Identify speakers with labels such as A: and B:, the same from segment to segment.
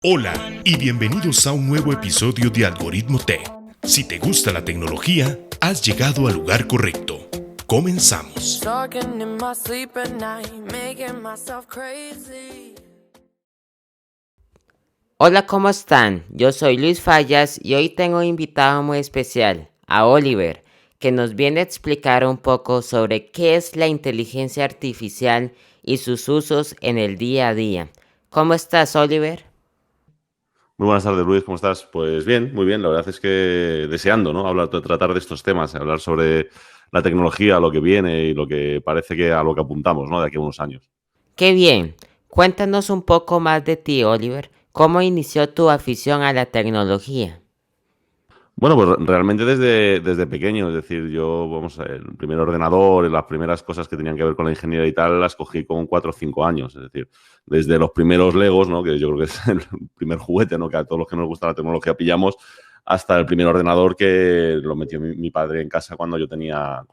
A: Hola y bienvenidos a un nuevo episodio de Algoritmo Tech. Si te gusta la tecnología, has llegado al lugar correcto. Comenzamos.
B: Hola, ¿cómo están? Yo soy Luis Fallas y hoy tengo un invitado muy especial, a Oliver, que nos viene a explicar un poco sobre qué es la inteligencia artificial y sus usos en el día a día. ¿Cómo estás, Oliver?
C: Muy buenas tardes, Luis, ¿cómo estás? Pues bien, muy bien. La verdad es que deseando, ¿no? Tratar de estos temas, hablar sobre la tecnología, lo que viene y lo que parece que a lo que apuntamos, ¿no? De aquí a unos años.
B: ¡Qué bien! Cuéntanos un poco más de ti, Oliver. ¿Cómo inició tu afición a la tecnología?
C: Bueno, pues realmente desde pequeño, es decir, yo, vamos, el primer ordenador y las primeras cosas que tenían que ver con la ingeniería y tal, las cogí con 4 o 5 años, es decir, desde los primeros Legos, ¿no? Que yo creo que es el primer juguete, ¿no? Que a todos los que nos gusta la tecnología pillamos, hasta el primer ordenador que lo metió mi padre en casa cuando yo tenía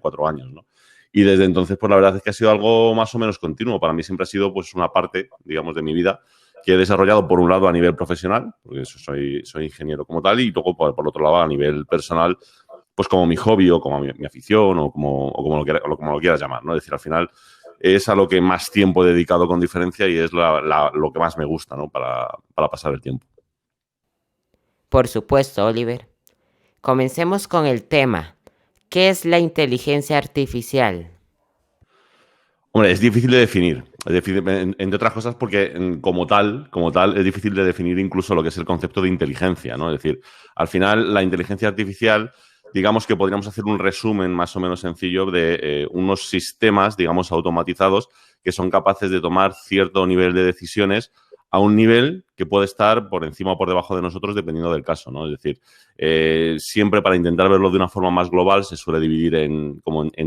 C: 4 años, ¿no? Y desde entonces, pues la verdad es que ha sido algo más o menos continuo. Para mí siempre ha sido, pues, una parte, digamos, de mi vida que he desarrollado por un lado a nivel profesional, porque soy ingeniero como tal, y luego por otro lado a nivel personal, pues como mi hobby o como mi afición o como lo quieras llamar, ¿no? Es decir, al final es a lo que más tiempo he dedicado con diferencia y es lo que más me gusta, ¿no? Para pasar el tiempo.
B: Por supuesto, Oliver. Comencemos con el tema. ¿Qué es la inteligencia artificial?
C: Hombre, es difícil de definir. Es difícil, entre otras cosas, porque como tal, es difícil de definir incluso lo que es el concepto de inteligencia, ¿no? Es decir, al final, la inteligencia artificial, digamos que podríamos hacer un resumen más o menos sencillo de unos sistemas, digamos, automatizados que son capaces de tomar cierto nivel de decisiones a un nivel que puede estar por encima o por debajo de nosotros dependiendo del caso, ¿no? Es decir, siempre para intentar verlo de una forma más global se suele dividir en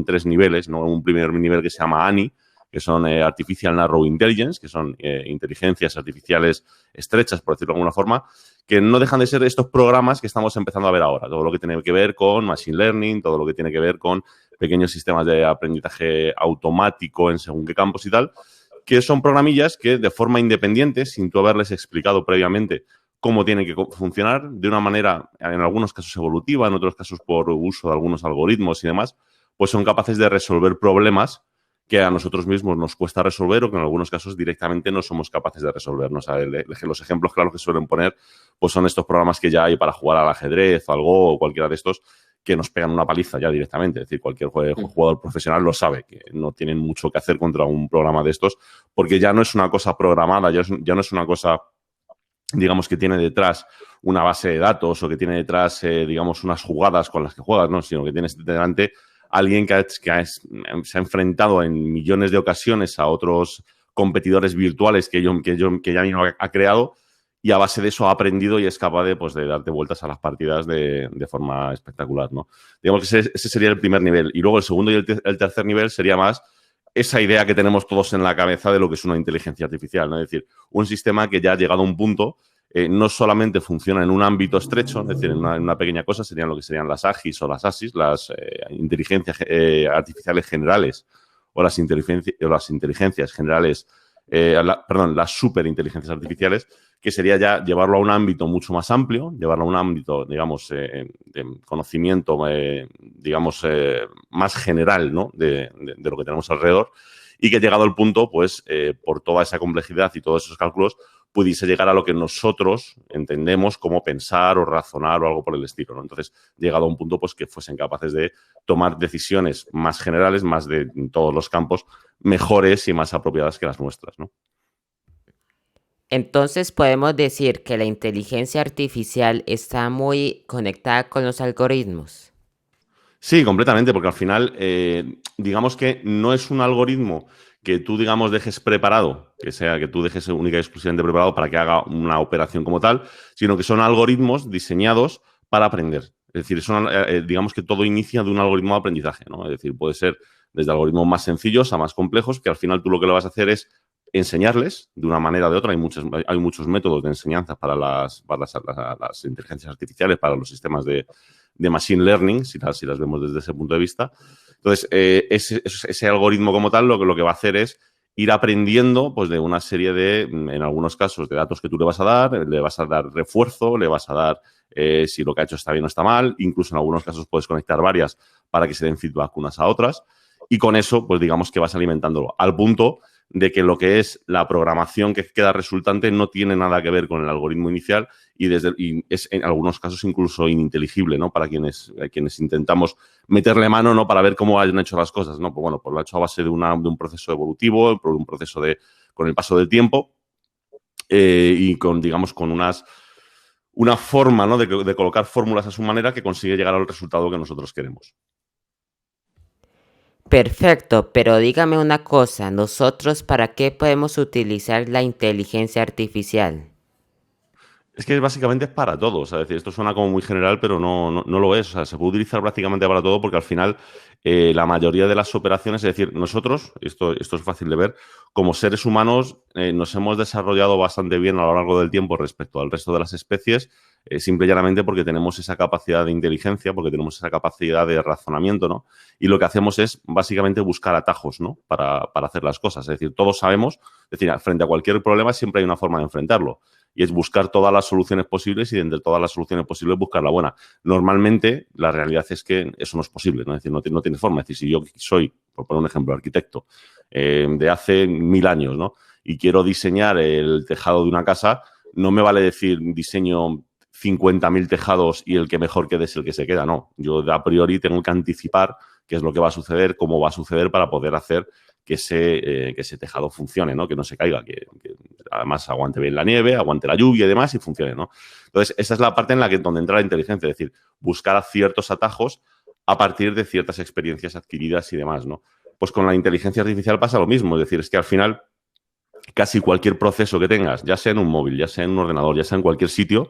C: 3 niveles, ¿no? Un primer nivel que se llama ANI, que son Artificial Narrow Intelligence, que son inteligencias artificiales estrechas, por decirlo de alguna forma, que no dejan de ser estos programas que estamos empezando a ver ahora. Todo lo que tiene que ver con Machine Learning, todo lo que tiene que ver con pequeños sistemas de aprendizaje automático en según qué campos y tal, que son programillas que de forma independiente, sin tú haberles explicado previamente cómo tienen que funcionar, de una manera, en algunos casos evolutiva, en otros casos por uso de algunos algoritmos y demás, pues son capaces de resolver problemas que a nosotros mismos nos cuesta resolver o que en algunos casos directamente no somos capaces de resolver, ¿no? O sea, los ejemplos claros que suelen poner pues son estos programas que ya hay para jugar al ajedrez, al Go o cualquiera de estos que nos pegan una paliza ya directamente. Es decir, cualquier jugador profesional lo sabe, que no tienen mucho que hacer contra un programa de estos porque ya no es una cosa programada, ya no es una cosa, digamos, que tiene detrás una base de datos o que tiene detrás, digamos, unas jugadas con las que juegas, ¿no? Sino que tienes delante alguien se ha enfrentado en millones de ocasiones a otros competidores virtuales que ya mismo ha creado y a base de eso ha aprendido y es capaz de, pues, de darte vueltas a las partidas de forma espectacular, ¿no? Digamos que ese sería el primer nivel. Y luego el segundo y el tercer nivel sería más esa idea que tenemos todos en la cabeza de lo que es una inteligencia artificial, ¿no? Es decir, un sistema que ya ha llegado a un punto, no solamente funciona en un ámbito estrecho, es decir, en una pequeña cosa, serían lo que serían las AGIs o las ASIs, las inteligencias artificiales generales o las inteligencias generales, las superinteligencias artificiales, que sería ya llevarlo a un ámbito mucho más amplio, llevarlo a un ámbito, digamos, de conocimiento, digamos, más general, ¿no? De lo que tenemos alrededor y que llegado al punto, pues, por toda esa complejidad y todos esos cálculos, pudiese llegar a lo que nosotros entendemos como pensar o razonar o algo por el estilo, ¿no? Entonces, llegado a un punto, pues, que fuesen capaces de tomar decisiones más generales, más de todos los campos, mejores y más apropiadas que las nuestras, ¿no?
B: Entonces podemos decir que la inteligencia artificial está muy conectada con los algoritmos.
C: Sí, completamente, porque al final, digamos que no es un algoritmo que tú, digamos, dejes preparado, que tú dejes única y exclusivamente preparado para que haga una operación como tal, sino que son algoritmos diseñados para aprender. Es decir, digamos que todo inicia de un algoritmo de aprendizaje, ¿no? Es decir, puede ser desde algoritmos más sencillos a más complejos, que al final tú lo que le vas a hacer es enseñarles de una manera o de otra. Hay muchos métodos de enseñanza para las inteligencias artificiales, para los sistemas de machine learning, si las vemos desde ese punto de vista. Entonces, ese algoritmo como tal lo que va a hacer es ir aprendiendo pues, de una serie de, en algunos casos, de datos que tú le vas a dar refuerzo, le vas a dar si lo que ha hecho está bien o está mal, incluso en algunos casos puedes conectar varias para que se den feedback unas a otras, y con eso, pues digamos que vas alimentándolo, al punto de que lo que es la programación que queda resultante no tiene nada que ver con el algoritmo inicial y es en algunos casos incluso ininteligible, ¿no? Para quienes intentamos meterle mano, ¿no? Para ver cómo han hecho las cosas, ¿no? Pues bueno, pues lo ha hecho a base de un proceso evolutivo, por un proceso con el paso del tiempo y digamos, con una forma, ¿no? de colocar fórmulas a su manera que consigue llegar al resultado que nosotros queremos.
B: Perfecto, pero dígame una cosa, ¿nosotros para qué podemos utilizar la inteligencia artificial?
C: Es que básicamente es para todo. O sea, es decir, esto suena como muy general, pero no lo es. O sea, se puede utilizar prácticamente para todo porque al final la mayoría de las operaciones, es decir, nosotros, esto es fácil de ver, como seres humanos nos hemos desarrollado bastante bien a lo largo del tiempo respecto al resto de las especies, simple y llanamente porque tenemos esa capacidad de inteligencia, porque tenemos esa capacidad de razonamiento, ¿no? Y lo que hacemos es básicamente buscar atajos, ¿no? Para hacer las cosas. Es decir, todos sabemos, es decir, frente a cualquier problema siempre hay una forma de enfrentarlo. Y es buscar todas las soluciones posibles y de entre todas las soluciones posibles buscar la buena. Normalmente, la realidad es que eso no es posible, ¿no? Es decir, no tiene forma. Es decir, si yo soy, por poner un ejemplo, arquitecto de hace 1000 años, ¿no? Y quiero diseñar el tejado de una casa, no me vale decir diseño 50.000 tejados y el que mejor quede es el que se queda, no. Yo a priori tengo que anticipar qué es lo que va a suceder, cómo va a suceder para poder hacer que ese tejado funcione, ¿no? Que no se caiga, que además aguante bien la nieve, aguante la lluvia y demás y funcione, ¿no? Entonces, esa es la parte donde entra la inteligencia, es decir, buscar ciertos atajos a partir de ciertas experiencias adquiridas y demás, ¿no? Pues con la inteligencia artificial pasa lo mismo, es decir, es que al final casi cualquier proceso que tengas, ya sea en un móvil, ya sea en un ordenador, ya sea en cualquier sitio,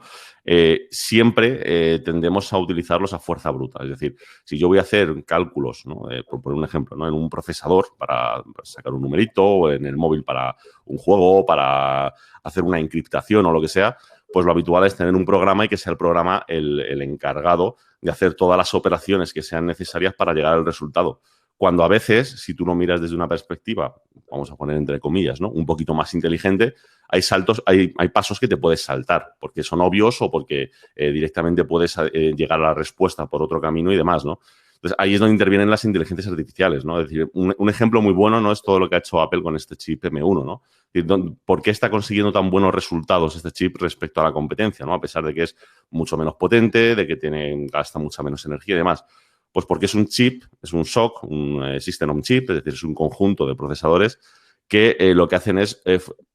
C: siempre tendemos a utilizarlos a fuerza bruta. Es decir, si yo voy a hacer cálculos, ¿no? Por poner un ejemplo, ¿no? En un procesador para sacar un numerito, o en el móvil para un juego, para hacer una encriptación o lo que sea, pues lo habitual es tener un programa y que sea el programa el encargado de hacer todas las operaciones que sean necesarias para llegar al resultado. Cuando a veces, si tú lo miras desde una perspectiva, vamos a poner entre comillas, ¿no? Un poquito más inteligente, hay pasos que te puedes saltar porque son obvios o porque directamente puedes llegar a la respuesta por otro camino y demás, ¿no? Entonces, ahí es donde intervienen las inteligencias artificiales, ¿no? Es decir, un ejemplo muy bueno no es todo lo que ha hecho Apple con este chip M1, ¿no? Es decir, ¿por qué está consiguiendo tan buenos resultados este chip respecto a la competencia, ¿no? A pesar de que es mucho menos potente, de que gasta mucha menos energía y demás. Pues porque es un chip, es un SoC, un System on Chip, es decir, es un conjunto de procesadores que lo que hacen es,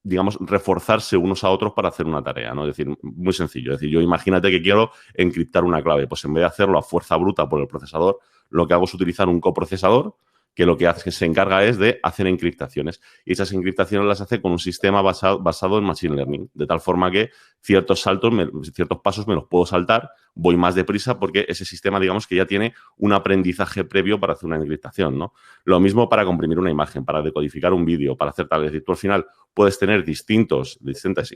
C: digamos, reforzarse unos a otros para hacer una tarea, ¿no? Es decir, muy sencillo. Es decir, yo imagínate que quiero encriptar una clave, pues en vez de hacerlo a fuerza bruta por el procesador, lo que hago es utilizar un coprocesador que lo que hace, que se encarga es de hacer encriptaciones. Y esas encriptaciones las hace con un sistema basado en Machine Learning, de tal forma que ciertos pasos me los puedo saltar, voy más deprisa porque ese sistema, digamos, que ya tiene un aprendizaje previo para hacer una encriptación, ¿no? Lo mismo para comprimir una imagen, para decodificar un vídeo, para hacer tal. Es decir, tú al final puedes tener distintas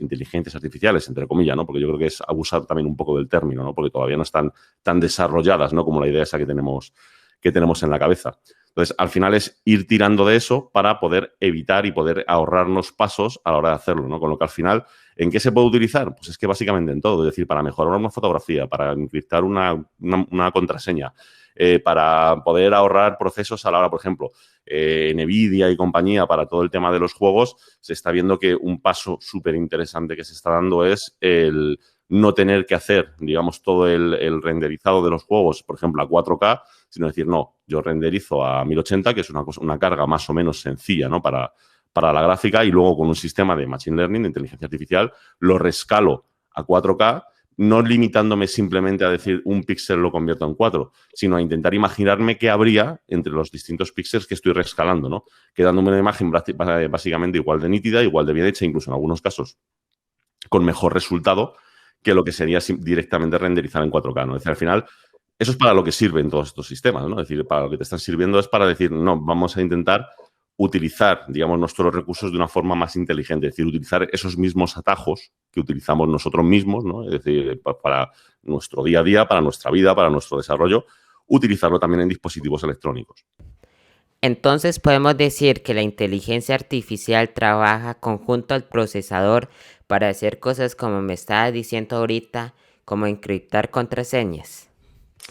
C: inteligencias artificiales, entre comillas, ¿no? Porque yo creo que es abusar también un poco del término, ¿no? Porque todavía no están tan desarrolladas, ¿no? Como la idea esa que tenemos en la cabeza. Entonces, al final es ir tirando de eso para poder evitar y poder ahorrarnos pasos a la hora de hacerlo, ¿no? Con lo que al final, ¿en qué se puede utilizar? Pues es que básicamente en todo. Es decir, para mejorar una fotografía, para encriptar una contraseña, para poder ahorrar procesos a la hora, por ejemplo, NVIDIA y compañía, para todo el tema de los juegos, se está viendo que un paso súper interesante que se está dando es el no tener que hacer, digamos, todo el renderizado de los juegos, por ejemplo, a 4K, sino decir, no, yo renderizo a 1080, que es una carga más o menos sencilla, ¿no? Para la gráfica, y luego con un sistema de Machine Learning, de inteligencia artificial, lo rescalo a 4K, no limitándome simplemente a decir un píxel lo convierto en 4, sino a intentar imaginarme qué habría entre los distintos píxeles que estoy rescalando, ¿no? Quedándome una imagen básicamente igual de nítida, igual de bien hecha, incluso en algunos casos con mejor resultado que lo que sería directamente renderizar en 4K, ¿no? Es decir, al final, eso es para lo que sirven todos estos sistemas, ¿no? Es decir, para lo que te están sirviendo es para decir, no, vamos a intentar utilizar, digamos, nuestros recursos de una forma más inteligente, es decir, utilizar esos mismos atajos que utilizamos nosotros mismos, ¿no? Es decir, para nuestro día a día, para nuestra vida, para nuestro desarrollo, utilizarlo también en dispositivos electrónicos.
B: Entonces podemos decir que la inteligencia artificial trabaja conjunto al procesador para hacer cosas como me estaba diciendo ahorita, como encriptar contraseñas.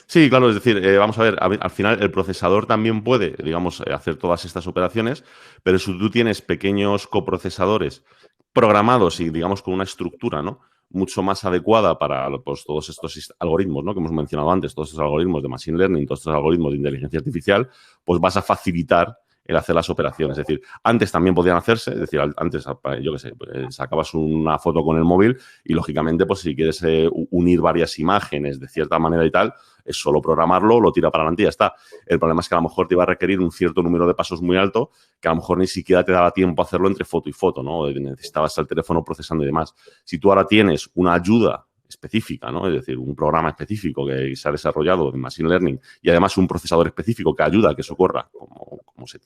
C: Sí, claro, es decir, vamos a ver, al final el procesador también puede, digamos, hacer todas estas operaciones, pero si tú tienes pequeños coprocesadores programados y, digamos, con una estructura, ¿no?, mucho más adecuada para pues, todos estos algoritmos, ¿no?, que hemos mencionado antes, todos estos algoritmos de machine learning, todos estos algoritmos de inteligencia artificial, pues vas a facilitar el hacer las operaciones. Es decir, antes también podían hacerse, es decir, antes, yo qué sé, pues, sacabas una foto con el móvil y, lógicamente, pues si quieres unir varias imágenes de cierta manera y tal, es solo programarlo, lo tira para adelante y ya está. El problema es que a lo mejor te iba a requerir un cierto número de pasos muy alto que a lo mejor ni siquiera te daba tiempo a hacerlo entre foto y foto, ¿no? Necesitabas el teléfono procesando y demás. Si tú ahora tienes una ayuda específica, ¿no?, es decir, un programa específico que se ha desarrollado de Machine Learning y además un procesador específico que ayuda a que eso corra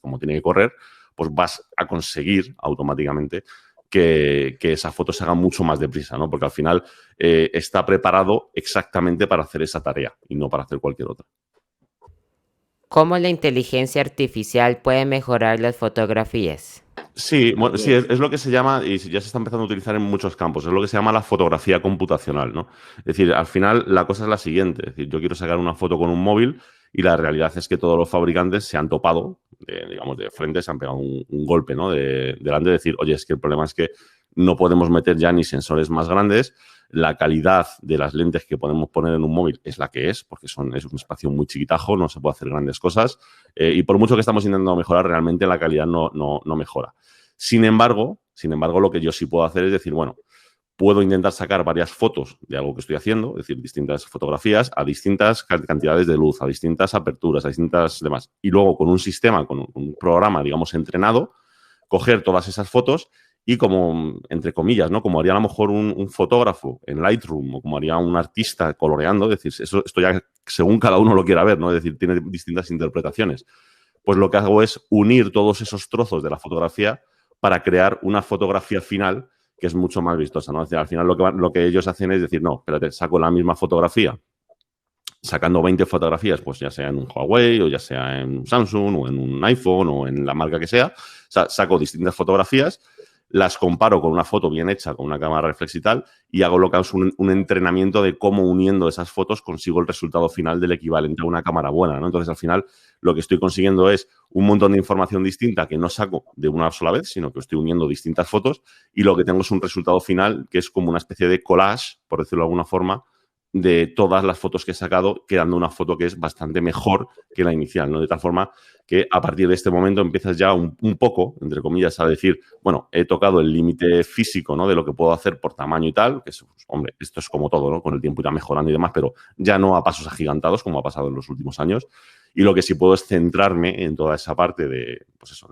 C: como tiene que correr, pues vas a conseguir automáticamente que esa foto se haga mucho más deprisa, ¿no? Porque al final está preparado exactamente para hacer esa tarea y no para hacer cualquier otra.
B: ¿Cómo la inteligencia artificial puede mejorar las fotografías?
C: Sí, bueno, sí, es lo que se llama, y ya se está empezando a utilizar en muchos campos, es lo que se llama la fotografía computacional, ¿no? Es decir, al final la cosa es la siguiente, es decir, yo quiero sacar una foto con un móvil y la realidad es que todos los fabricantes se han topado, digamos, de frente, se han pegado un golpe, ¿no?, delante de decir, oye, es que el problema es que no podemos meter ya ni sensores más grandes, la calidad de las lentes que podemos poner en un móvil es la que es, porque es un espacio muy chiquitajo, no se puede hacer grandes cosas, y por mucho que estamos intentando mejorar, realmente la calidad no mejora. Sin embargo, lo que yo sí puedo hacer es decir, bueno, puedo intentar sacar varias fotos de algo que estoy haciendo, es decir, distintas fotografías a distintas cantidades de luz, a distintas aperturas, a distintas demás. Y luego con un sistema, con un programa, digamos, entrenado, coger todas esas fotos y como, entre comillas, ¿no?, como haría a lo mejor un fotógrafo en Lightroom o como haría un artista coloreando, es decir, esto ya según cada uno lo quiera ver, ¿no?, es decir, tiene distintas interpretaciones. Pues lo que hago es unir todos esos trozos de la fotografía para crear una fotografía final que es mucho más vistosa, ¿no? Es decir, al final lo que ellos hacen es decir, no, espérate, saco la misma fotografía, sacando 20 fotografías, pues ya sea en un Huawei o ya sea en un Samsung o en un iPhone o en la marca que sea, saco distintas fotografías, las comparo con una foto bien hecha, con una cámara reflex y tal, y hago lo que es un entrenamiento de cómo uniendo esas fotos consigo el resultado final del equivalente a una cámara buena, ¿no? Entonces, al final, lo que estoy consiguiendo es un montón de información distinta que no saco de una sola vez, sino que estoy uniendo distintas fotos y lo que tengo es un resultado final que es como una especie de collage, por decirlo de alguna forma, de todas las fotos que he sacado, quedando una foto que es bastante mejor que la inicial, ¿no? De tal forma que a partir de este momento empiezas ya un poco, entre comillas, a decir, bueno, he tocado el límite físico, ¿no?, de lo que puedo hacer por tamaño y tal, que es, hombre, esto es como todo, ¿no?, con el tiempo irá mejorando y demás, pero ya no a pasos agigantados como ha pasado en los últimos años. Y lo que sí puedo es centrarme en toda esa parte de, pues eso,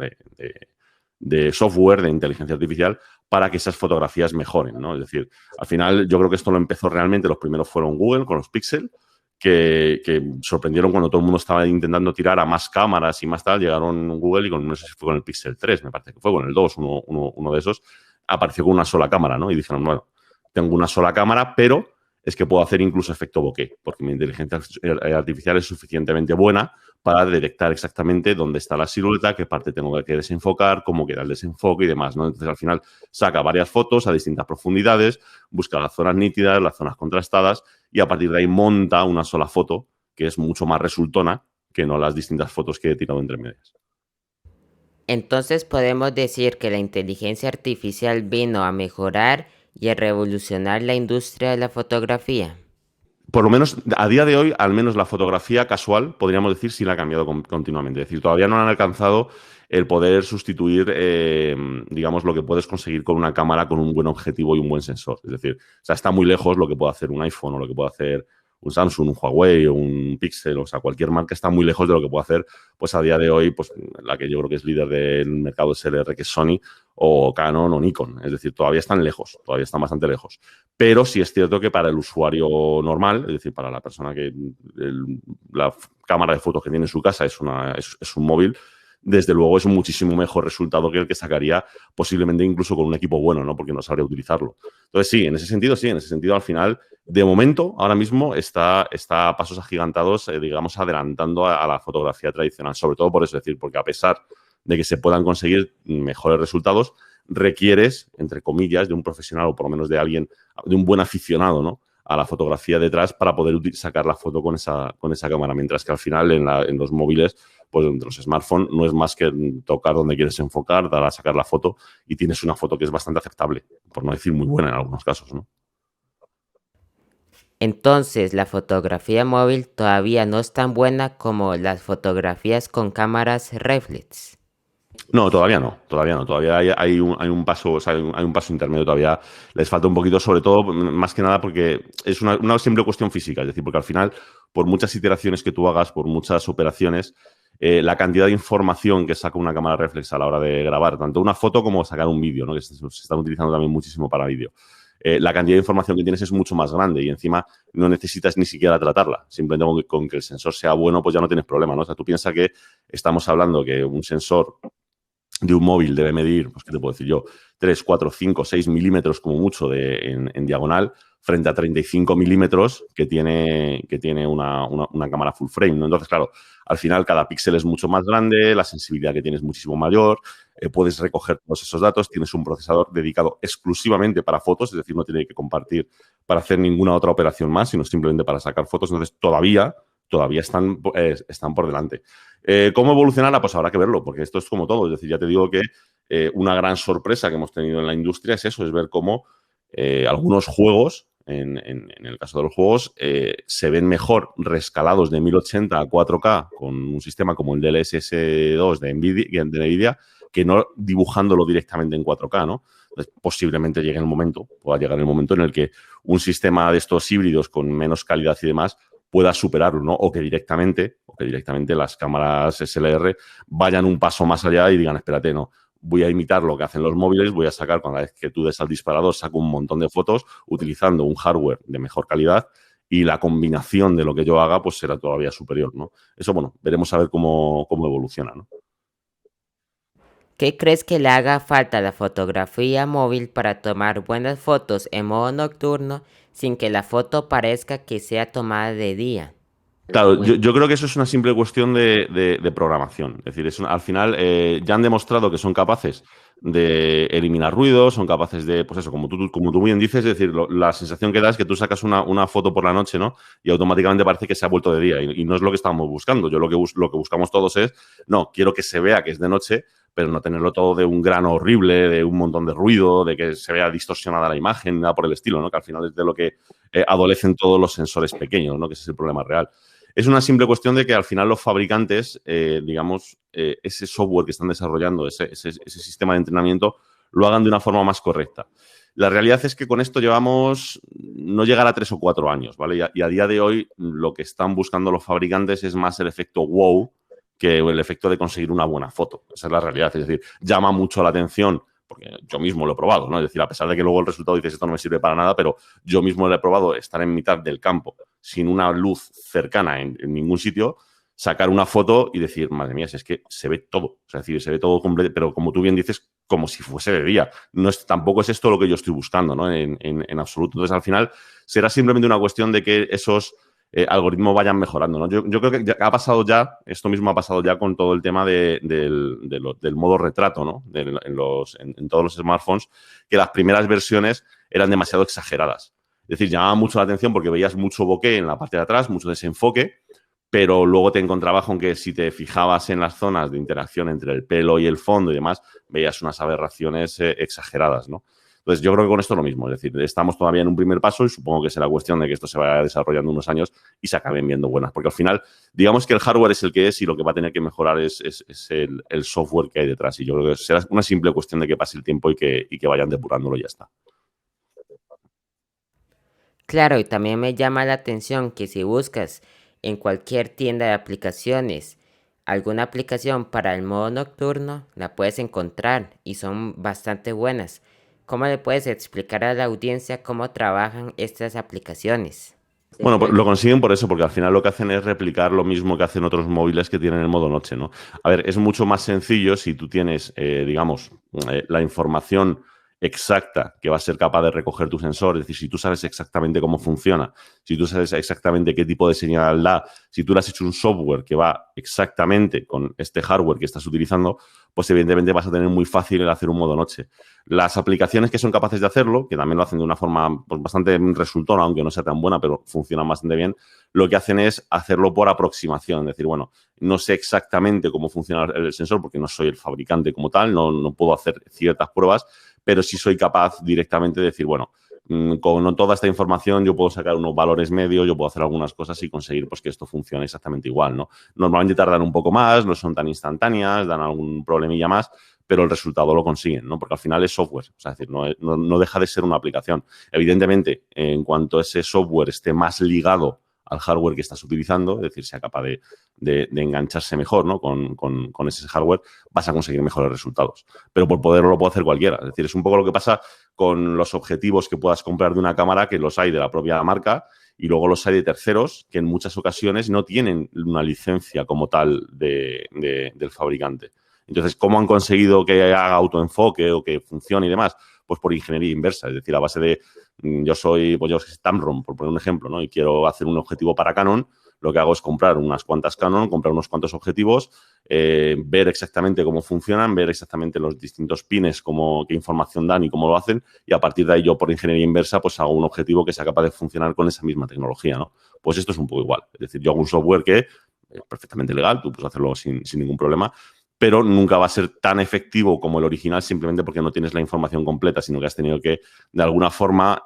C: de software, de inteligencia artificial, para que esas fotografías mejoren, ¿no? Es decir, al final yo creo que esto lo empezó realmente, los primeros fueron Google con los Pixel, que sorprendieron cuando todo el mundo estaba intentando tirar a más cámaras y más tal, llegaron Google y no sé si fue con el Pixel 3, me parece que fue con el 2, uno de esos, apareció con una sola cámara, ¿no? Y dijeron, bueno, tengo una sola cámara, pero es que puedo hacer incluso efecto bokeh, porque mi inteligencia artificial es suficientemente buena para detectar exactamente dónde está la silueta, qué parte tengo que desenfocar, cómo queda el desenfoque y demás, ¿no? Entonces, al final, saca varias fotos a distintas profundidades, busca las zonas nítidas, las zonas contrastadas y a partir de ahí monta una sola foto que es mucho más resultona que no las distintas fotos que he tirado entre medias.
B: Entonces podemos decir que la inteligencia artificial vino a mejorar y a revolucionar la industria de la fotografía.
C: Por lo menos, a día de hoy, al menos la fotografía casual, podríamos decir, sí la ha cambiado continuamente. Es decir, todavía no han alcanzado el poder sustituir, digamos, lo que puedes conseguir con una cámara con un buen objetivo y un buen sensor. Es decir, o sea, está muy lejos lo que puede hacer un iPhone o lo que puede hacer un Samsung, un Huawei o un Pixel, o sea, cualquier marca está muy lejos de lo que puede hacer, pues a día de hoy, pues la que yo creo que es líder del mercado es SLR, que es Sony, o Canon o Nikon. Es decir, todavía están lejos, todavía están bastante lejos. Pero sí es cierto que para el usuario normal, es decir, para la persona que la cámara de fotos que tiene en su casa es un móvil, desde luego es un muchísimo mejor resultado que el que sacaría posiblemente incluso con un equipo bueno, ¿no? Porque no sabría utilizarlo. Entonces, sí, en ese sentido, al final De momento, ahora mismo está a pasos agigantados, digamos, adelantando a la fotografía tradicional, sobre todo por eso, es decir, porque a pesar de que se puedan conseguir mejores resultados, requieres, entre comillas, de un profesional o por lo menos de alguien, de un buen aficionado, ¿no?, a la fotografía detrás para poder sacar la foto con esa cámara, mientras que al final en los móviles, pues entre los smartphones, no es más que tocar donde quieres enfocar, dar a sacar la foto y tienes una foto que es bastante aceptable, por no decir muy buena en algunos casos, ¿no?
B: Entonces, la fotografía móvil todavía no es tan buena como las fotografías con cámaras reflex.
C: No, todavía no, todavía no. Todavía hay un paso, o sea, hay un paso intermedio todavía. Les falta un poquito, sobre todo, más que nada porque es una simple cuestión física. Es decir, porque al final, por muchas iteraciones que tú hagas, por muchas operaciones, la cantidad de información que saca una cámara reflex a la hora de grabar, tanto una foto como sacar un vídeo, ¿no?, que se están utilizando también muchísimo para vídeo. La cantidad de información que tienes es mucho más grande y encima no necesitas ni siquiera tratarla. Simplemente con que el sensor sea bueno, pues ya no tienes problema, ¿no? O sea, tú piensas que estamos hablando que un sensor de un móvil debe medir, pues, ¿qué te puedo decir yo? 3, 4, 5, 6 milímetros como mucho en diagonal, frente a 35 milímetros que tiene una cámara full frame, ¿no? Entonces, claro, al final cada píxel es mucho más grande, la sensibilidad que tienes es muchísimo mayor, puedes recoger todos esos datos, tienes un procesador dedicado exclusivamente para fotos, es decir, no tiene que compartir para hacer ninguna otra operación más, sino simplemente para sacar fotos. Entonces, todavía están por delante. ¿Cómo evolucionará? Pues habrá que verlo, porque esto es como todo. Es decir, ya te digo que una gran sorpresa que hemos tenido en la industria es eso, es ver cómo algunos juegos, en el caso de los juegos, se ven mejor rescalados de 1080 a 4K con un sistema como el DLSS 2 de NVIDIA, que no dibujándolo directamente en 4K, ¿no? Entonces, posiblemente pueda llegar el momento en el que un sistema de estos híbridos con menos calidad y demás pueda superarlo, ¿no? O que directamente las cámaras SLR vayan un paso más allá y digan, espérate, no, voy a imitar lo que hacen los móviles, voy a sacar, cada vez que tú des al disparador, saco un montón de fotos utilizando un hardware de mejor calidad y la combinación de lo que yo haga, pues será todavía superior, ¿no? Eso, bueno, veremos a ver cómo evoluciona, ¿no?
B: ¿Qué crees que le haga falta a la fotografía móvil para tomar buenas fotos en modo nocturno sin que la foto parezca que sea tomada de día?
C: Claro, yo creo que eso es una simple cuestión de programación. Es decir, al final ya han demostrado que son capaces de eliminar ruidos, son capaces de, pues eso, como tú bien dices, es decir, la sensación que da es que tú sacas una foto por la noche, ¿no? Y automáticamente parece que se ha vuelto de día y no es lo que estamos buscando. Lo que buscamos todos es, no, quiero que se vea que es de noche, pero no tenerlo todo de un grano horrible, de un montón de ruido, de que se vea distorsionada la imagen, nada por el estilo, ¿no? Que al final es de lo que adolecen todos los sensores pequeños, ¿no? Que ese es el problema real. Es una simple cuestión de que al final los fabricantes, ese software que están desarrollando, ese sistema de entrenamiento, lo hagan de una forma más correcta. La realidad es que con esto llevamos no llegar a 3 o 4 años, ¿vale? Y a día de hoy lo que están buscando los fabricantes es más el efecto wow que el efecto de conseguir una buena foto. Esa es la realidad. Es decir, llama mucho la atención, porque yo mismo lo he probado, ¿no? Es decir, a pesar de que luego el resultado dices esto no me sirve para nada, pero yo mismo lo he probado, estar en mitad del campo sin una luz cercana en ningún sitio, sacar una foto y decir, madre mía, si es que se ve todo. O sea, es decir, se ve todo completo, pero como tú bien dices, como si fuese de día. Tampoco es esto lo que yo estoy buscando, ¿no? En absoluto. Entonces, al final, será simplemente una cuestión de que esos algoritmos vayan mejorando, ¿no? Yo creo que esto mismo ha pasado ya con todo el tema del modo retrato, ¿no? En todos los smartphones, que las primeras versiones eran demasiado exageradas. Es decir, llamaba mucho la atención porque veías mucho bokeh en la parte de atrás, mucho desenfoque, pero luego te encontrabas con que si te fijabas en las zonas de interacción entre el pelo y el fondo y demás, veías unas aberraciones exageradas, ¿no? Entonces, yo creo que con esto es lo mismo. Es decir, estamos todavía en un primer paso y supongo que será cuestión de que esto se vaya desarrollando unos años y se acaben viendo buenas. Porque al final, digamos que el hardware es el que es y lo que va a tener que mejorar es el software que hay detrás. Y yo creo que será una simple cuestión de que pase el tiempo y que vayan depurándolo y ya está.
B: Claro, y también me llama la atención que si buscas en cualquier tienda de aplicaciones alguna aplicación para el modo nocturno, la puedes encontrar y son bastante buenas. ¿Cómo le puedes explicar a la audiencia cómo trabajan estas aplicaciones?
C: Bueno, pues lo consiguen por eso, porque al final lo que hacen es replicar lo mismo que hacen otros móviles que tienen el modo noche, ¿no? A ver, es mucho más sencillo si tú tienes, la información exacta que va a ser capaz de recoger tu sensor, es decir, si tú sabes exactamente cómo funciona, si tú sabes exactamente qué tipo de señal da, si tú le has hecho un software que va exactamente con este hardware que estás utilizando, pues evidentemente vas a tener muy fácil el hacer un modo noche. Las aplicaciones que son capaces de hacerlo, que también lo hacen de una forma pues, bastante resultona, aunque no sea tan buena, pero funcionan bastante bien, lo que hacen es hacerlo por aproximación, es decir, bueno, no sé exactamente cómo funciona el sensor porque no soy el fabricante como tal, no puedo hacer ciertas pruebas, pero sí soy capaz directamente de decir, bueno, con toda esta información yo puedo sacar unos valores medios, yo puedo hacer algunas cosas y conseguir pues, que esto funcione exactamente igual, ¿no? Normalmente tardan un poco más, no son tan instantáneas, dan algún problemilla más, pero el resultado lo consiguen, ¿no? Porque al final es software, o sea, es decir, no deja de ser una aplicación. Evidentemente, en cuanto ese software esté más ligado al hardware que estás utilizando, es decir, sea capaz de engancharse mejor, ¿no? con ese hardware, vas a conseguir mejores resultados. Pero por poderlo lo puede hacer cualquiera. Es decir, es un poco lo que pasa con los objetivos que puedas comprar de una cámara, que los hay de la propia marca y luego los hay de terceros, que en muchas ocasiones no tienen una licencia como tal del fabricante. Entonces, ¿cómo han conseguido que haga autoenfoque o que funcione y demás? Pues por ingeniería inversa, es decir, a base de yo soy Tamron, por poner un ejemplo, ¿no? Y quiero hacer un objetivo para Canon, lo que hago es comprar unas cuantas Canon, comprar unos cuantos objetivos, ver exactamente cómo funcionan, ver exactamente los distintos pines, qué información dan y cómo lo hacen, y a partir de ahí yo por ingeniería inversa pues hago un objetivo que sea capaz de funcionar con esa misma tecnología, ¿no? Pues esto es un poco igual. Es decir, yo hago un software que es perfectamente legal, tú puedes hacerlo sin ningún problema, pero nunca va a ser tan efectivo como el original simplemente porque no tienes la información completa, sino que has tenido que, de alguna forma,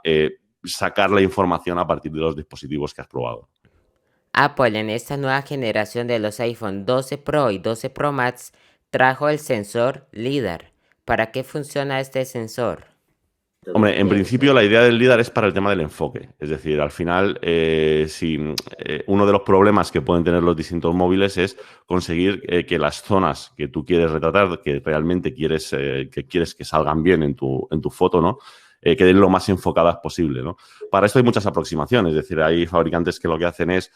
C: sacar la información a partir de los dispositivos que has probado.
B: Apple en esta nueva generación de los iPhone 12 Pro y 12 Pro Max trajo el sensor LiDAR. ¿Para qué funciona este sensor?
C: Hombre, en principio la idea del LiDAR es para el tema del enfoque. Es decir, al final, uno de los problemas que pueden tener los distintos móviles es conseguir que las zonas que tú quieres retratar, que realmente quieres que salgan bien en tu foto, ¿no? Queden lo más enfocadas posible, ¿no? Para esto hay muchas aproximaciones. Es decir, hay fabricantes que lo que hacen es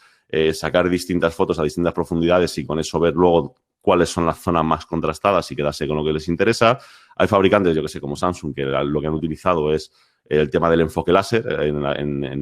C: sacar distintas fotos a distintas profundidades y con eso ver luego cuáles son las zonas más contrastadas y quedarse con lo que les interesa. Hay fabricantes, yo que sé, como Samsung, que lo que han utilizado es el tema del enfoque láser en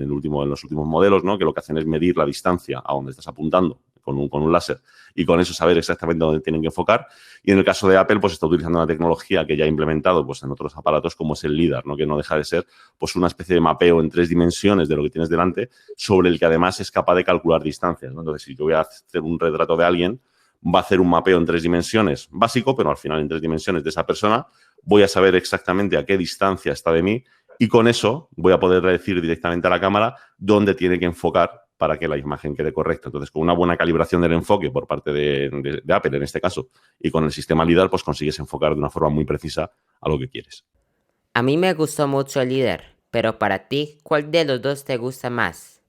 C: los últimos modelos, ¿no? Que lo que hacen es medir la distancia a donde estás apuntando con un láser y con eso saber exactamente dónde tienen que enfocar. Y en el caso de Apple, pues está utilizando una tecnología que ya ha implementado pues, en otros aparatos como es el LiDAR, ¿no? Que no deja de ser pues, una especie de mapeo en 3 dimensiones de lo que tienes delante, sobre el que además es capaz de calcular distancias, ¿no? Entonces, si yo voy a hacer un retrato de alguien, va a hacer un mapeo en 3 dimensiones básico, pero al final en 3 dimensiones de esa persona, voy a saber exactamente a qué distancia está de mí y con eso voy a poder decir directamente a la cámara dónde tiene que enfocar para que la imagen quede correcta. Entonces, con una buena calibración del enfoque por parte de Apple, en este caso, y con el sistema LiDAR, pues consigues enfocar de una forma muy precisa a lo que quieres.
B: A mí me gustó mucho el LiDAR, pero para ti, ¿cuál de los dos te gusta más?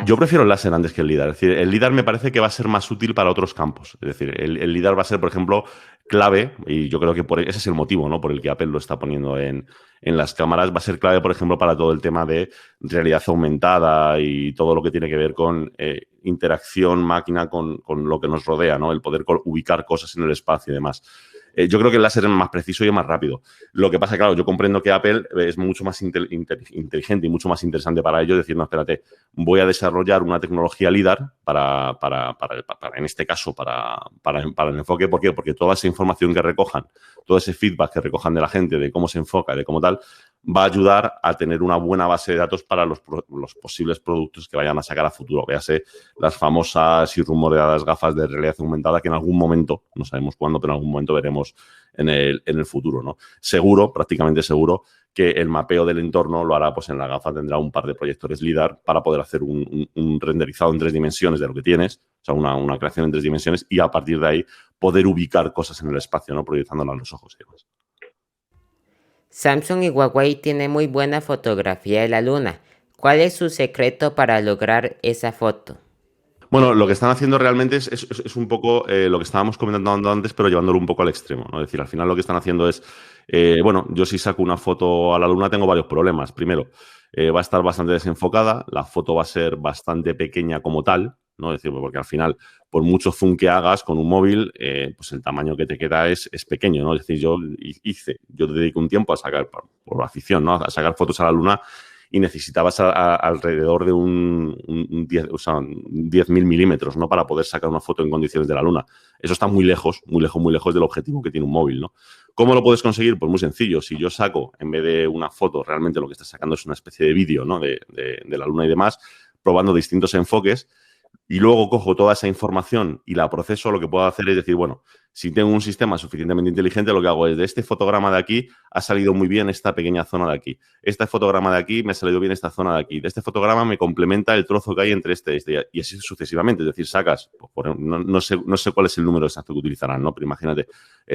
C: Yo prefiero el láser antes que el LiDAR. Es decir, el LiDAR me parece que va a ser más útil para otros campos. Es decir, el LiDAR va a ser, por ejemplo, clave, y yo creo que ese es el motivo, ¿no? Por el que Apple lo está poniendo en las cámaras. Va a ser clave, por ejemplo, para todo el tema de realidad aumentada y todo lo que tiene que ver con interacción máquina con lo que nos rodea, ¿no? El poder ubicar cosas en el espacio y demás. Yo creo que el láser es más preciso y es más rápido. Lo que pasa, claro, yo comprendo que Apple es mucho más inteligente y mucho más interesante para ello decir, no, espérate, voy a desarrollar una tecnología LiDAR para en este caso, para el enfoque. ¿Por qué? Porque toda esa información que recojan, todo ese feedback que recojan de la gente, de cómo se enfoca, de cómo tal, va a ayudar a tener una buena base de datos para los posibles productos que vayan a sacar a futuro. Véase las famosas y rumoreadas gafas de realidad aumentada que en algún momento, no sabemos cuándo, pero en algún momento veremos en el futuro, ¿no? Seguro, prácticamente seguro, que el mapeo del entorno lo hará, pues en la gafa tendrá un par de proyectores LiDAR para poder hacer un renderizado en 3 dimensiones de lo que tienes, o sea, una creación en 3 dimensiones y a partir de ahí poder ubicar cosas en el espacio, ¿no? Proyectándolas a los ojos y demás.
B: Samsung y Huawei tienen muy buena fotografía de la luna. ¿Cuál es su secreto para lograr esa foto?
C: Bueno, lo que están haciendo realmente es un poco lo que estábamos comentando antes, pero llevándolo un poco al extremo, ¿no? Es decir, al final lo que están haciendo es, bueno, yo si saco una foto a la luna tengo varios problemas. Primero, va a estar bastante desenfocada, la foto va a ser bastante pequeña como tal, ¿no? Es decir, porque al final, por mucho zoom que hagas con un móvil, pues el tamaño que te queda es pequeño, ¿no? Es decir, yo dedico un tiempo a sacar, por afición, ¿no? A sacar fotos a la Luna y necesitabas alrededor de un 10.000 milímetros, ¿no? Para poder sacar una foto en condiciones de la Luna. Eso está muy lejos del objetivo que tiene un móvil, ¿no? ¿Cómo lo puedes conseguir? Pues muy sencillo. Si yo saco, en vez de una foto, realmente lo que estás sacando es una especie de vídeo, ¿no? De la Luna y demás, probando distintos enfoques, y luego cojo toda esa información y la proceso, lo que puedo hacer es decir, bueno, si tengo un sistema suficientemente inteligente, lo que hago es, de este fotograma de aquí ha salido muy bien esta pequeña zona de aquí. Este fotograma de aquí me ha salido bien esta zona de aquí. De este fotograma me complementa el trozo que hay entre este y este. Y así sucesivamente. Es decir, sacas, no sé cuál es el número exacto que utilizarán, ¿no? Pero imagínate,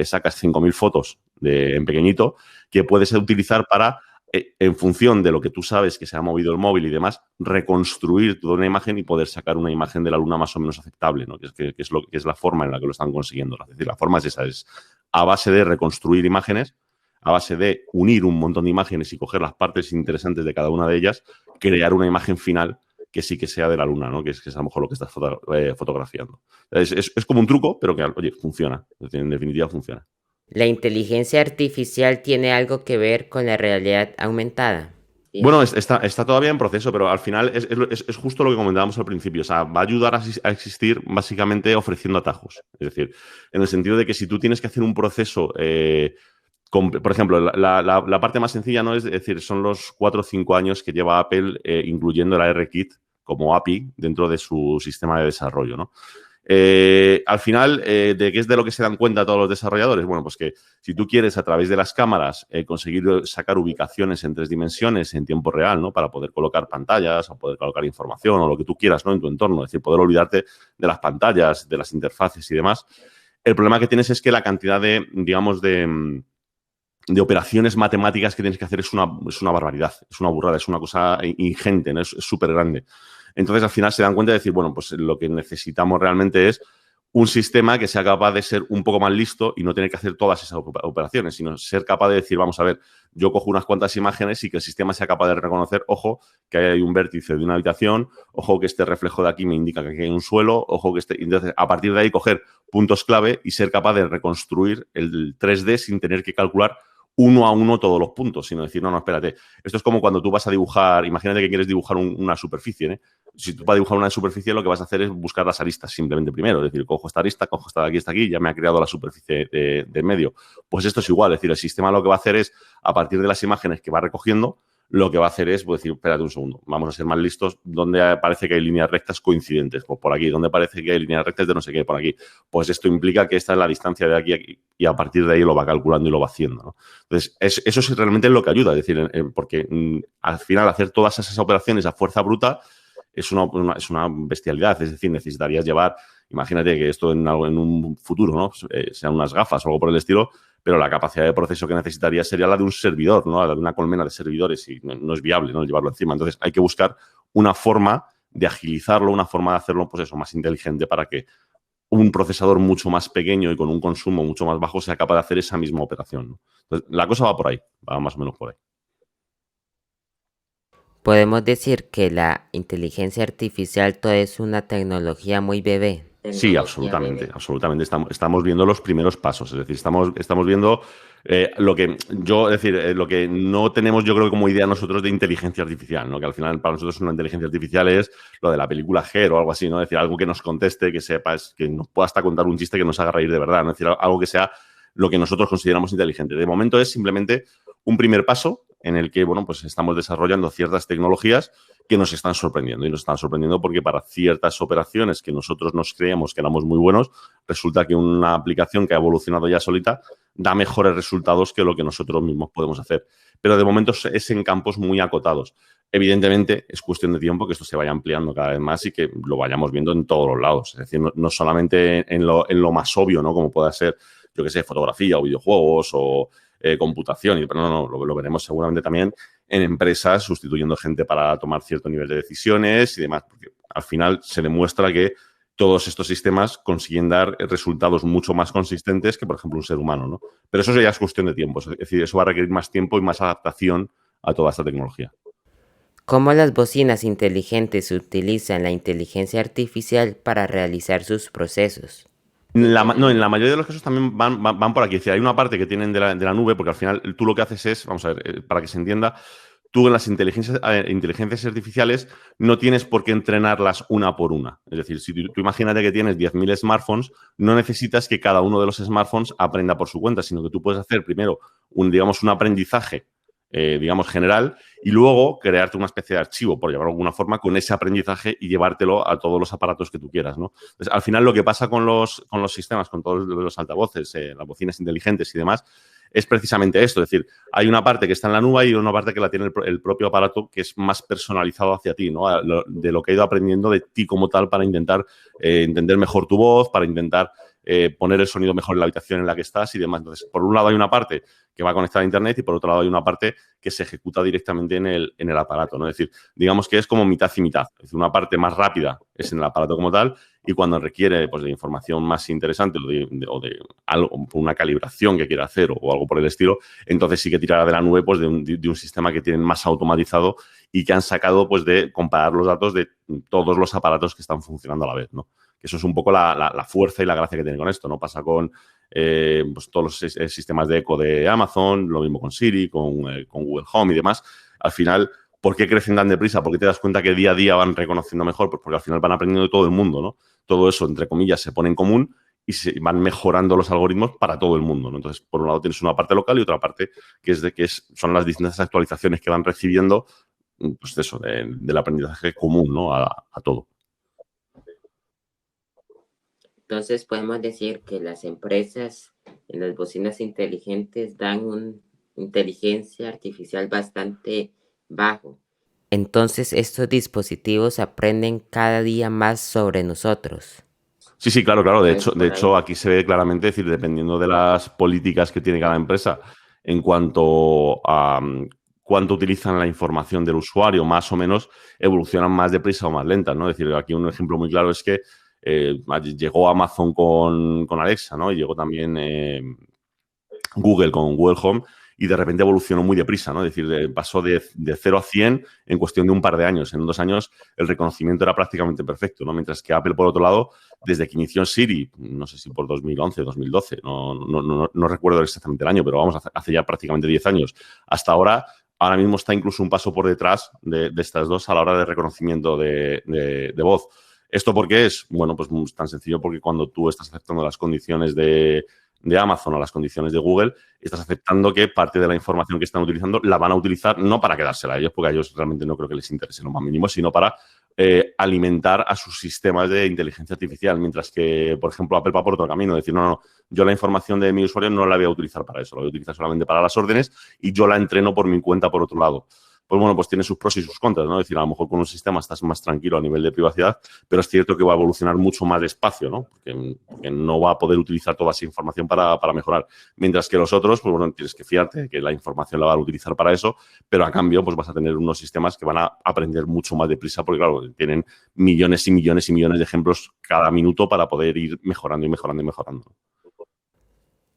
C: sacas 5.000 fotos en pequeñito que puedes utilizar para, en función de lo que tú sabes que se ha movido el móvil y demás, reconstruir toda una imagen y poder sacar una imagen de la Luna más o menos aceptable, ¿no? Que es la forma en la que lo están consiguiendo. Es decir, la forma es esa, es a base de reconstruir imágenes, a base de unir un montón de imágenes y coger las partes interesantes de cada una de ellas, crear una imagen final que sí que sea de la Luna, ¿no? Que es a lo mejor lo que estás fotografiando. Es como un truco, pero que, oye, funciona. Es decir, en definitiva, funciona.
B: ¿La inteligencia artificial tiene algo que ver con la realidad aumentada?
C: Bueno, está todavía en proceso, pero al final es justo lo que comentábamos al principio. O sea, va a ayudar a existir básicamente ofreciendo atajos. Es decir, en el sentido de que si tú tienes que hacer un proceso, por ejemplo, la parte más sencilla, ¿no? Es decir, son los 4 o 5 años que lleva Apple incluyendo la ARKit como API dentro de su sistema de desarrollo, ¿no? Al final, ¿de qué es de lo que se dan cuenta todos los desarrolladores? Bueno, pues que si tú quieres a través de las cámaras conseguir sacar ubicaciones en 3 dimensiones en tiempo real, ¿no? Para poder colocar pantallas o poder colocar información o lo que tú quieras, ¿no? En tu entorno, es decir, poder olvidarte de las pantallas, de las interfaces y demás. El problema que tienes es que la cantidad de, digamos, de operaciones matemáticas que tienes que hacer es una barbaridad, es una burrada, es una cosa ingente, ¿no? Es súper grande. Entonces, al final se dan cuenta de decir, bueno, pues lo que necesitamos realmente es un sistema que sea capaz de ser un poco más listo y no tener que hacer todas esas operaciones, sino ser capaz de decir, vamos a ver, yo cojo unas cuantas imágenes y que el sistema sea capaz de reconocer, ojo, que hay un vértice de una habitación, ojo, que este reflejo de aquí me indica que aquí hay un suelo, ojo, que entonces, a partir de ahí, coger puntos clave y ser capaz de reconstruir el 3D sin tener que calcular uno a uno todos los puntos, sino decir, no, espérate. Esto es como cuando tú vas a dibujar, imagínate que quieres dibujar una superficie, ¿eh? Si tú vas a dibujar una superficie, lo que vas a hacer es buscar las aristas simplemente primero. Es decir, cojo esta arista, cojo esta de aquí, ya me ha creado la superficie de medio. Pues esto es igual, es decir, el sistema lo que va a hacer es, a partir de las imágenes que va recogiendo, lo que va a hacer es pues, decir, espérate un segundo, vamos a ser más listos, donde parece que hay líneas rectas coincidentes, pues por aquí, donde parece que hay líneas rectas de no sé qué, por aquí. Pues esto implica que esta es la distancia de aquí a aquí, y a partir de ahí lo va calculando y lo va haciendo, ¿no? Entonces, eso es realmente lo que ayuda, es decir, porque al final hacer todas esas operaciones a fuerza bruta es una bestialidad, es decir, necesitarías llevar, imagínate que esto en un futuro, ¿no? Sean unas gafas o algo por el estilo, pero la capacidad de proceso que necesitaría sería la de un servidor, ¿no? La de una colmena de servidores y no es viable, ¿no? Llevarlo encima. Entonces hay que buscar una forma de agilizarlo, una forma de hacerlo, pues eso, más inteligente para que un procesador mucho más pequeño y con un consumo mucho más bajo sea capaz de hacer esa misma operación, ¿no? Entonces, la cosa va por ahí, va más o menos por ahí.
B: Podemos decir que la inteligencia artificial todavía es una tecnología muy bebé.
C: Sí, absolutamente. Estamos viendo los primeros pasos, es decir, estamos viendo lo que no tenemos, yo creo, como idea nosotros de inteligencia artificial, ¿no? Que al final para nosotros una inteligencia artificial es lo de la película Her o algo así, ¿no? Es decir, algo que nos conteste, que sepas, que nos pueda hasta contar un chiste que nos haga reír de verdad, ¿no? Es decir, algo que sea lo que nosotros consideramos inteligente. De momento es simplemente un primer paso en el que, bueno, pues estamos desarrollando ciertas tecnologías que nos están sorprendiendo. Y nos están sorprendiendo porque para ciertas operaciones que nosotros nos creíamos que éramos muy buenos, resulta que una aplicación que ha evolucionado ya solita da mejores resultados que lo que nosotros mismos podemos hacer. Pero de momento es en campos muy acotados. Evidentemente, es cuestión de tiempo que esto se vaya ampliando cada vez más y que lo vayamos viendo en todos los lados. Es decir, no solamente en lo más obvio, ¿no? Como pueda ser, yo qué sé, fotografía o videojuegos o computación, pero no, lo veremos seguramente también en empresas sustituyendo gente para tomar cierto nivel de decisiones y demás, porque al final se demuestra que todos estos sistemas consiguen dar resultados mucho más consistentes que, por ejemplo, un ser humano, ¿no? Pero eso ya es cuestión de tiempo, es decir, eso va a requerir más tiempo y más adaptación a toda esta tecnología.
B: ¿Cómo las bocinas inteligentes utilizan la inteligencia artificial para realizar sus procesos?
C: No, en la mayoría de los casos también van por aquí. Es decir, hay una parte que tienen de la nube, porque al final tú lo que haces es, vamos a ver, para que se entienda, tú en las inteligencias artificiales no tienes por qué entrenarlas una por una. Es decir, si tú imagínate que tienes 10.000 smartphones, no necesitas que cada uno de los smartphones aprenda por su cuenta, sino que tú puedes hacer primero digamos, un aprendizaje, digamos, general, y luego crearte una especie de archivo, por llamarlo de alguna forma, con ese aprendizaje y llevártelo a todos los aparatos que tú quieras, ¿no? Entonces, al final, lo que pasa con los sistemas, con todos los altavoces, las bocinas inteligentes y demás, es precisamente esto. Es decir, hay una parte que está en la nube y una parte que la tiene el propio aparato, que es más personalizado hacia ti, ¿no? De lo que ha ido aprendiendo de ti como tal para intentar entender mejor tu voz, para intentar poner el sonido mejor en la habitación en la que estás y demás. Entonces, por un lado hay una parte que va conectada a Internet y por otro lado hay una parte que se ejecuta directamente en el aparato, ¿no? Es decir, digamos que es como mitad y mitad. Es decir, una parte más rápida es en el aparato como tal y cuando requiere pues, de información más interesante o de algo, una calibración que quiera hacer o algo por el estilo, entonces sí que tirará de la nube pues, de un sistema que tienen más automatizado y que han sacado pues, de comparar los datos de todos los aparatos que están funcionando a la vez, ¿no? Que eso es un poco la fuerza y la gracia que tiene con esto, ¿no? Pasa con pues todos los sistemas de eco de Amazon, lo mismo con Siri, con Google Home y demás. Al final, ¿por qué crecen tan deprisa? ¿Por qué te das cuenta que día a día van reconociendo mejor? Pues porque al final van aprendiendo de todo el mundo, ¿no? Todo eso, entre comillas, se pone en común y se van mejorando los algoritmos para todo el mundo, ¿no? Entonces, por un lado tienes una parte local y otra parte que son las distintas actualizaciones que van recibiendo, pues eso, del aprendizaje común, ¿no? A todo.
B: Entonces podemos decir que las empresas en las bocinas inteligentes dan una inteligencia artificial bastante bajo. Entonces estos dispositivos aprenden cada día más sobre nosotros.
C: Sí, claro, claro. De
B: ¿No
C: hecho,
B: es
C: de
B: por
C: hecho,
B: ahí?
C: aquí se ve claramente, es decir, dependiendo de las políticas que tiene cada empresa en cuanto a cuánto utilizan la información del usuario, más o menos evolucionan más deprisa o más lentas, ¿no? Es decir, aquí un ejemplo muy claro es que llegó Amazon con Alexa, ¿no? Y llegó también Google con Google Home y de repente evolucionó muy deprisa, ¿no? Es decir, pasó de 0 a 100 en cuestión de un par de años. En 2 años el reconocimiento era prácticamente perfecto, ¿no? Mientras que Apple, por otro lado, desde que inició Siri, no sé si por 2011, 2012, no recuerdo exactamente el año, pero vamos, hace ya prácticamente 10 años, hasta ahora mismo está incluso un paso por detrás de estas dos a la hora de reconocimiento de voz. ¿Esto por qué es? Bueno, pues tan sencillo porque cuando tú estás aceptando las condiciones de Amazon a las condiciones de Google, estás aceptando que parte de la información que están utilizando la van a utilizar no para quedársela a ellos, porque a ellos realmente no creo que les interese lo más mínimo, sino para alimentar a sus sistemas de inteligencia artificial, mientras que, por ejemplo, Apple va por otro camino, decir, no, yo la información de mi usuario no la voy a utilizar para eso, la voy a utilizar solamente para las órdenes y yo la entreno por mi cuenta por otro lado. Pues bueno, pues tiene sus pros y sus contras, ¿no? Es decir, a lo mejor con un sistema estás más tranquilo a nivel de privacidad, pero es cierto que va a evolucionar mucho más despacio, ¿no? Porque no va a poder utilizar toda esa información para mejorar. Mientras que los otros, pues bueno, tienes que fiarte de que la información la van a utilizar para eso, pero a cambio, pues vas a tener unos sistemas que van a aprender mucho más deprisa, porque claro, tienen millones y millones y millones de ejemplos cada minuto para poder ir mejorando y mejorando y mejorando.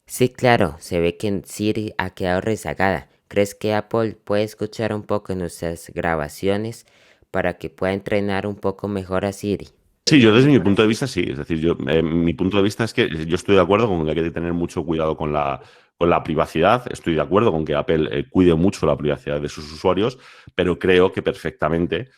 B: Sí, claro, se ve que Siri ha quedado rezagada. ¿Crees que Apple puede escuchar un poco nuestras grabaciones para que pueda entrenar un poco mejor a Siri?
C: Sí, yo desde mi punto de vista sí. Es decir, mi punto de vista es que yo estoy de acuerdo con que hay que tener mucho cuidado con la privacidad. Estoy de acuerdo con que Apple cuide mucho la privacidad de sus usuarios, pero creo que perfectamente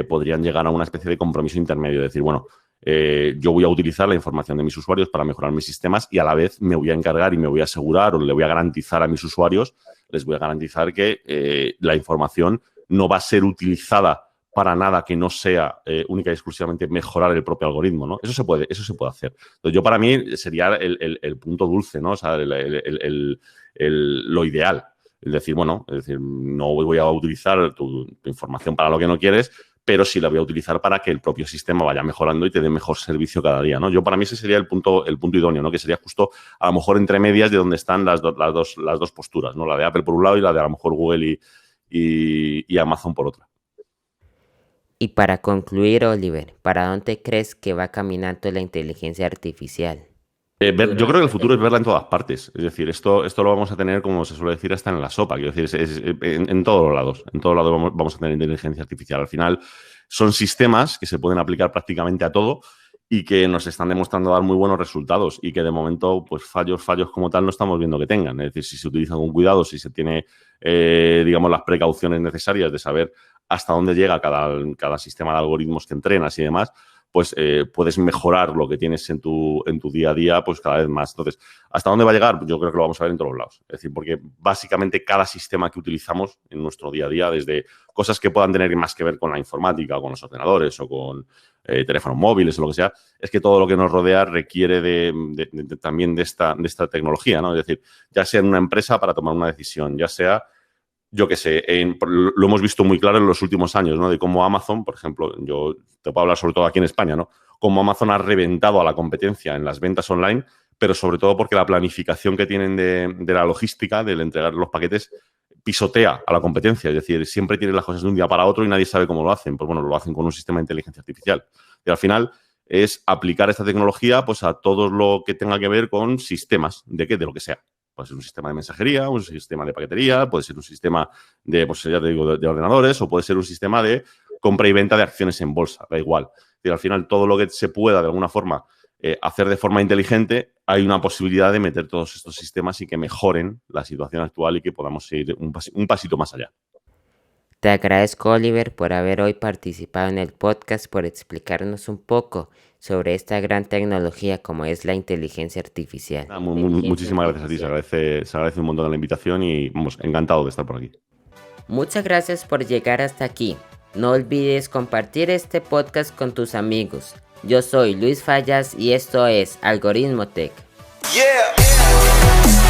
C: podrían llegar a una especie de compromiso intermedio. Es decir, bueno, yo voy a utilizar la información de mis usuarios para mejorar mis sistemas y a la vez me voy a encargar y me voy a asegurar o le voy a garantizar a mis usuarios, les voy a garantizar que la información no va a ser utilizada para nada que no sea única y exclusivamente mejorar el propio algoritmo, ¿no? Eso se puede hacer. Entonces, yo para mí sería el punto dulce, ¿no? O sea, lo ideal. Es decir, bueno, no voy a utilizar tu información para lo que no quieres, pero sí la voy a utilizar para que el propio sistema vaya mejorando y te dé mejor servicio cada día, ¿no? Yo para mí ese sería el punto idóneo, ¿no? Que sería justo a lo mejor entre medias de donde están las dos posturas, ¿no? La de Apple por un lado y la de a lo mejor Google y Amazon por otra.
B: Y para concluir, Oliver, ¿para dónde crees que va caminando la inteligencia artificial?
C: Yo creo que el futuro es verla en todas partes. Es decir, esto lo vamos a tener, como se suele decir, hasta en la sopa. Quiero decir, en todos los lados. En todos lados vamos a tener inteligencia artificial. Al final, son sistemas que se pueden aplicar prácticamente a todo y que nos están demostrando dar muy buenos resultados y que de momento, pues fallos como tal no estamos viendo que tengan. Es decir, si se utiliza con cuidado, si se tiene, digamos, las precauciones necesarias de saber hasta dónde llega cada sistema de algoritmos que entrenas y demás, pues puedes mejorar lo que tienes en tu día a día pues cada vez más. Entonces, ¿hasta dónde va a llegar? Yo creo que lo vamos a ver en todos lados. Es decir, porque básicamente cada sistema que utilizamos en nuestro día a día, desde cosas que puedan tener más que ver con la informática o con los ordenadores o con teléfonos móviles o lo que sea, es que todo lo que nos rodea requiere también de esta tecnología, ¿no? Es decir, ya sea en una empresa para tomar una decisión, ya sea yo qué sé, lo hemos visto muy claro en los últimos años, ¿no? De cómo Amazon, por ejemplo, yo te puedo hablar sobre todo aquí en España, ¿no? Cómo Amazon ha reventado a la competencia en las ventas online, pero sobre todo porque la planificación que tienen de la logística, del entregar los paquetes, pisotea a la competencia. Es decir, siempre tienen las cosas de un día para otro y nadie sabe cómo lo hacen. Pues bueno, lo hacen con un sistema de inteligencia artificial. Y al final es aplicar esta tecnología pues a todo lo que tenga que ver con sistemas, de lo que sea. Puede ser un sistema de mensajería, un sistema de paquetería, puede ser un sistema pues ya te digo, de ordenadores, o puede ser un sistema de compra y venta de acciones en bolsa, da igual. Es decir, al final, todo lo que se pueda de alguna forma hacer de forma inteligente, hay una posibilidad de meter todos estos sistemas y que mejoren la situación actual y que podamos ir un pasito más allá.
B: Te agradezco, Oliver, por haber hoy participado en el podcast, por explicarnos un poco sobre esta gran tecnología como es la inteligencia artificial.
C: Muchísimas gracias a ti, se agradece un montón la invitación y vamos, encantado de estar por aquí.
B: Muchas gracias por llegar hasta aquí. No olvides compartir este podcast con tus amigos. Yo soy Luis Fallas y esto es Algoritmo Tech. Yeah.